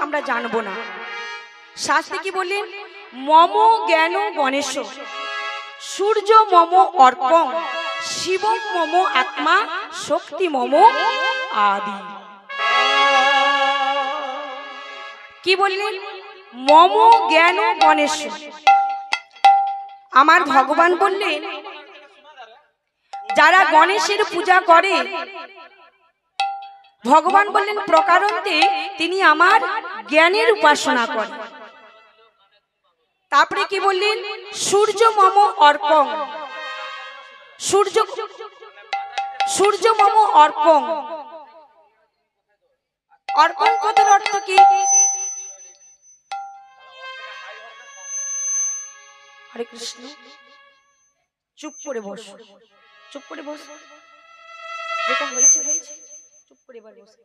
আমরা জানবো না। শাস্ত্রে কি বললেন? মম জ্ঞান গণেশ, সূর্য মম অর্কং, শিব মম আত্মা, শক্তি মম আদি। কি বললেন? মম জ্ঞান গণেশ। আমার ভগবান বললেন যারা গণেশের পূজা করে, ভগবান বললেন প্রকারান্তে তিনি আমার জ্ঞানের উপাসনা করেন। তারপরে কি বললেন? সূর্য মম অর্কং, সূর্য মম অর্কং। অর্কং কথার অর্থ কি? হরে কৃষ্ণ। চুপ করে বসো, চুপ করে বসো, যেটা হয়েছে হয়েছে, চুপ করে এবার বসো।